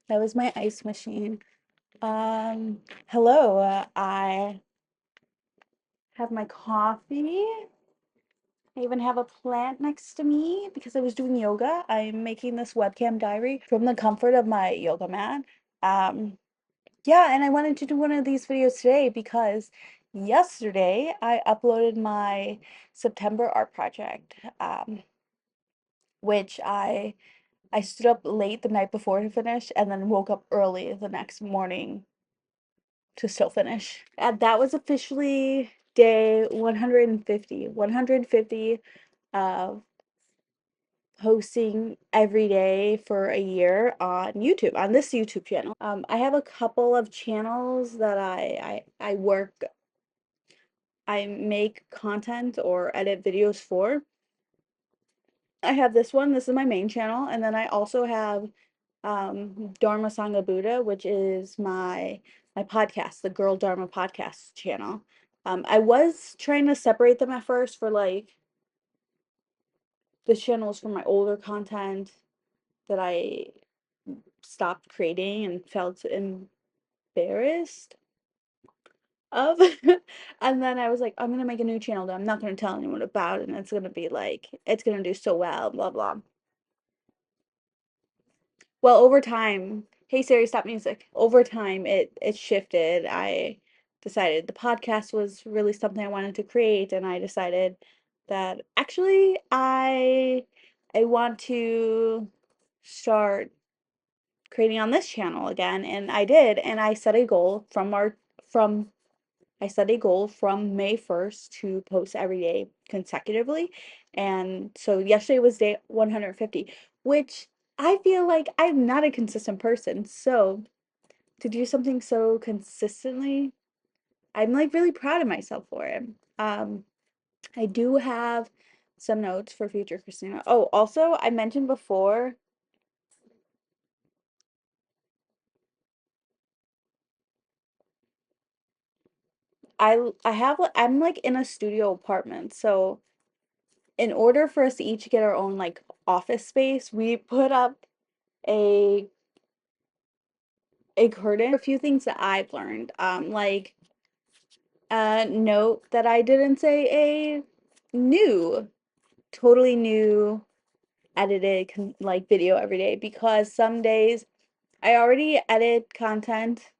That was my ice machine. Hello. I have my coffee. I even have a plant next to me because I was doing yoga. I'm making this webcam diary from the comfort of my yoga mat. Um, yeah, and I wanted to do one of these videos today because yesterday I uploaded my September art project, which I stood up late the night before to finish and then woke up early the next morning to still finish. And that was officially day 150. 150 of posting every day for a year on YouTube, on this YouTube channel. I have a couple of channels that I make content or edit videos for. I have this one, this is my main channel, and then I also have Dharma Sangha Buddha, which is my podcast, the Girl Dharma Podcast channel. I was trying to separate them at first for like the channels from my older content that I stopped creating and felt embarrassed of. And then I was like, I'm gonna make a new channel that I'm not gonna tell anyone about, and it's gonna be like, it's gonna do so well, blah blah. Well, over time, hey Siri, stop music. Over time, it shifted. I decided the podcast was really something I wanted to create, and I decided that actually I want to start creating on this channel again, and I did, and I set a goal from I set a goal from May 1st to post every day consecutively. And so yesterday was day 150, which I feel like I'm not a consistent person. So to do something so consistently, I'm like really proud of myself for it. Um, I do have some notes for future Christina. Oh, also, I mentioned before, I'm like in a studio apartment. So in order for us to each get our own like office space, we put up a a curtain. A few things that I've learned, like note that I didn't say a new, totally new edited like video every day because some days I already edit content.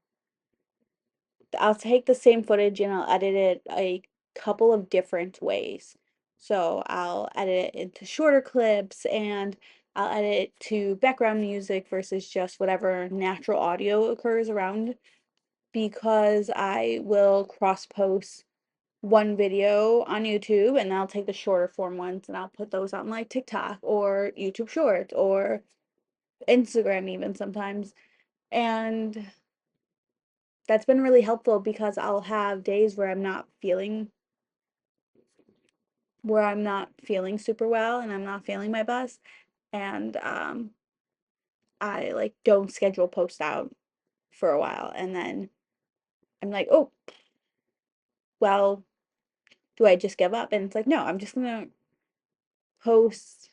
I'll take the same footage and I'll edit it a couple of different ways. So I'll edit it into shorter clips and I'll edit it to background music versus just whatever natural audio occurs around because I will cross post one video on YouTube and I'll take the shorter form ones and I'll put those on like TikTok or YouTube Shorts or Instagram even sometimes. And that's been really helpful because I'll have days where I'm not feeling super well and I'm not feeling my best and I like don't schedule post out for a while and then I'm like, "Oh, well, do I just give up?" And it's like, "No, I'm just gonna post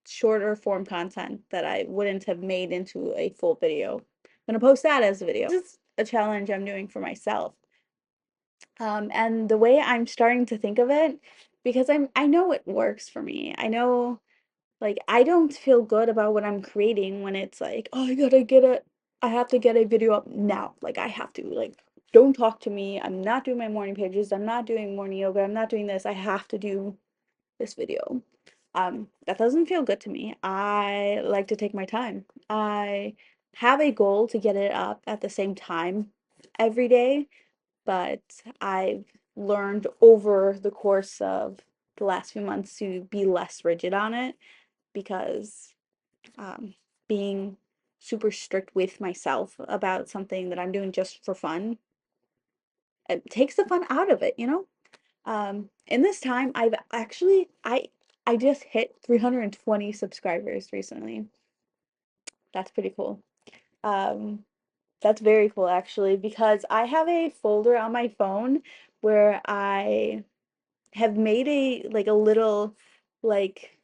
shorter form content that I wouldn't have made into a full video. I'm gonna post that as a video." This is a challenge I'm doing for myself. And the way I'm starting to think of it, because I know it works for me. I know like I don't feel good about what I'm creating when it's like, oh, I have to get a video up now. Like I have to, like, don't talk to me. I'm not doing my morning pages. I'm not doing morning yoga. I'm not doing this. I have to do this video. That doesn't feel good to me. I like to take my time. I have a goal to get it up at the same time every day, but I've learned over the course of the last few months to be less rigid on it because being super strict with myself about something that I'm doing just for fun, it takes the fun out of it, you know? In this time, I just hit 320 subscribers recently. That's pretty cool. Um, that's very cool actually because I have a folder on my phone where I have made a like a little like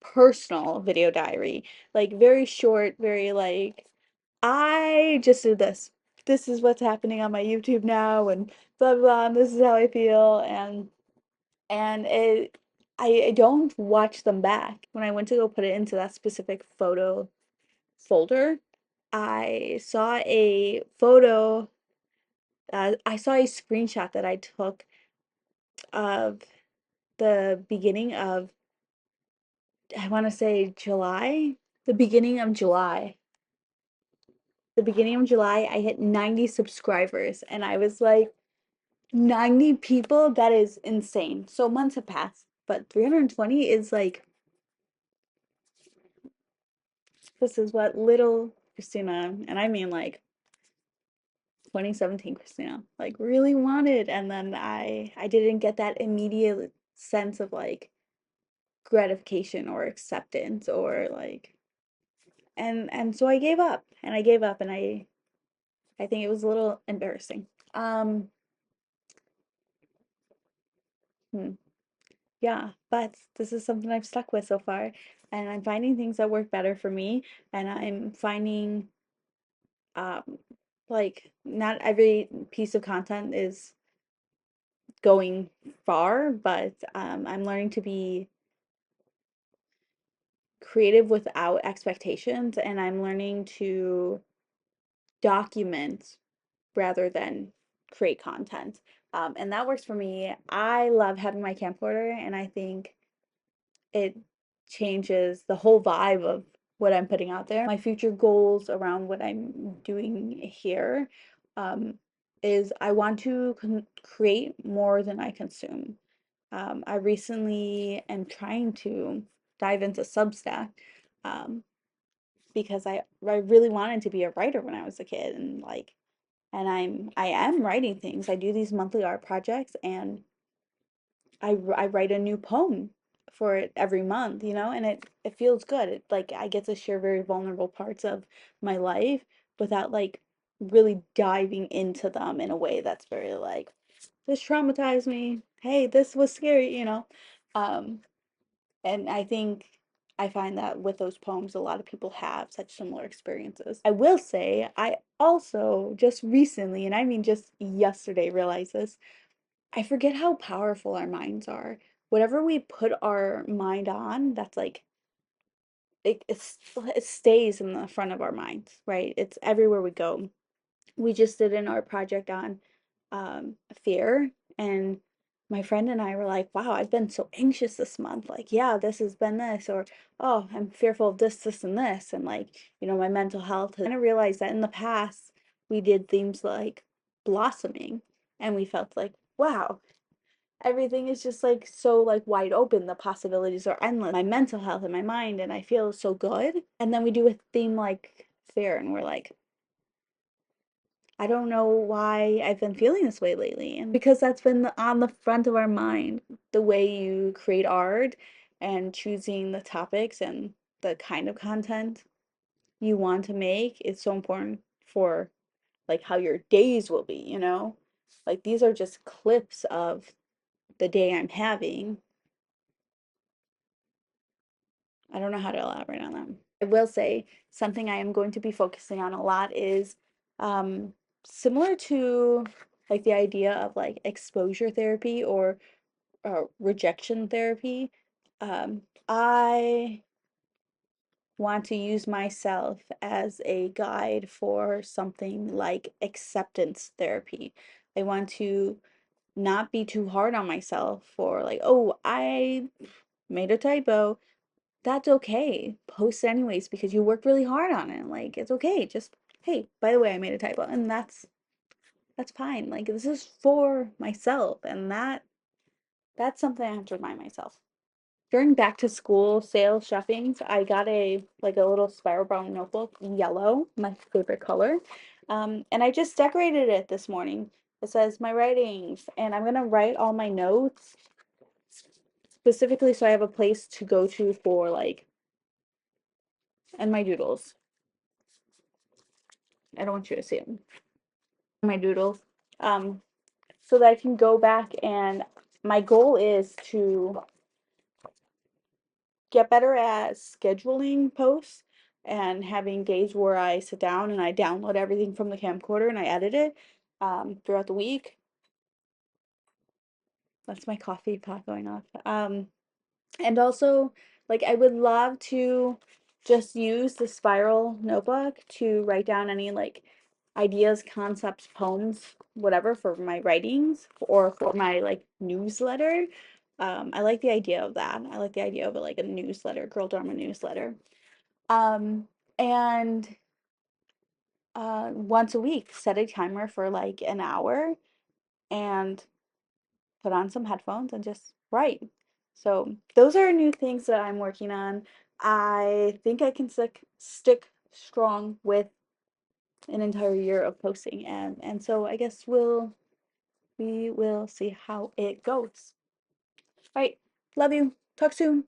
personal video diary, like very short, very like, I just did this. This is what's happening on my YouTube now, and blah blah, blah, and this is how I feel, and I don't watch them back. When I went to go put it into that specific photo folder, I saw a photo, I saw a screenshot that I took of the beginning of, I want to say July, the beginning of July. The beginning of July, I hit 90 subscribers, and I was like, 90 people? That is insane. So months have passed, but 320 is like, this is what little Christina, and I mean like 2017 Christina, like really wanted. And then I didn't get that immediate sense of like gratification or acceptance or like, and so I gave up, and I gave up, and I think it was a little embarrassing. Um, hmm, yeah, but this is something I've stuck with so far, and I'm finding things that work better for me, and I'm finding um like not every piece of content is going far, but I'm learning to be creative without expectations, and I'm learning to document rather than create content. And that works for me. I love having my camcorder, and I think it changes the whole vibe of what I'm putting out there. My future goals around what I'm doing here um, is I want to create more than I consume. I recently am trying to dive into Substack um, because I really wanted to be a writer when I was a kid, and like, and I am writing things. I do these monthly art projects, and I write a new poem for it every month, you know, and it feels good. It like I get to share very vulnerable parts of my life without like really diving into them in a way that's very like, this traumatized me. Hey, this was scary, you know. Um, and I think I find that with those poems, a lot of people have such similar experiences. I will say, I also just recently, and I mean just yesterday, realized this. I forget how powerful our minds are. Whatever we put our mind on, that's like it stays in the front of our minds, right? It's everywhere we go. We just did an art project on fear, and my friend and I were like, wow, I've been so anxious this month. Like, yeah, this has been this, or oh, I'm fearful of this, this, and this. And like, you know, my mental health. And I realized that in the past, we did themes like blossoming, and we felt like, wow, everything is just like so like wide open. The possibilities are endless. My mental health and my mind, and I feel so good. And then we do a theme like fear, and we're like, I don't know why I've been feeling this way lately. And because that's been on the front of our mind, the way you create art and choosing the topics and the kind of content you want to make is so important for like how your days will be, you know? Like these are just clips of the day I'm having. I don't know how to elaborate on that. I will say something I am going to be focusing on a lot is um, similar to like the idea of like exposure therapy or rejection therapy. I want to use myself as a guide for something like acceptance therapy. I want to not be too hard on myself for like, oh, I made a typo. That's okay. Post it anyways because you worked really hard on it. Like it's okay. Just hey, by the way, I made a typo, and that's fine. Like this is for myself, and that's something I have to remind myself. During back to school sales shoppings, I got a like a little spiral bound notebook, yellow, my favorite color. And I just decorated it this morning. It says my writings, and I'm gonna write all my notes specifically so I have a place to go to for like, and my doodles. I don't want you to see them. My doodles. Um, so that I can go back, and my goal is to get better at scheduling posts and having days where I sit down and I download everything from the camcorder and I edit it throughout the week. That's my coffee pot going off. And also, like, I would love to just use the spiral notebook to write down any like ideas, concepts, poems, whatever for my writings or for my like newsletter. I like the idea of that. I like the idea of it like a newsletter, Girl Dharma newsletter. Um, and once a week, set a timer for like an hour and put on some headphones and just write. So those are new things that I'm working on. I think I can stick strong with an entire year of posting and so I guess we will see how it goes. All right, love you. Talk soon.